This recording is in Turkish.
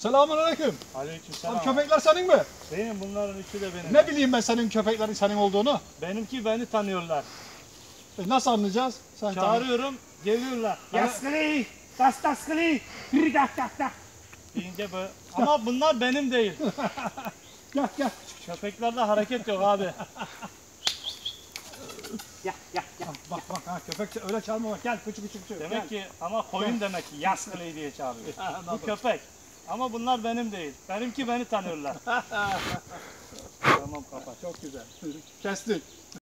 Selamünaleyküm. Aleykümselam. Abi köpekler senin mi? Benim, bunların üçü de benim. Ne bileyim ben senin köpeklerin senin olduğunu. Benimki beni tanıyorlar. Nasıl anlayacağız? Sen Çağırıyorum, geliyorlar. Yaskılı, daskılı, bir dak deyince böyle. Ama bunlar benim değil. Gel gel. Köpeklerde hareket yok abi. Bak ha köpek öyle çağırma bak. Gel küçük. Demek ki ama koyun demek ki yaskılı diye çağırıyor. Bu köpek. Ama bunlar benim değil. Benimki beni tanıyorlar. Tamam kapat. Çok güzel. Kestik.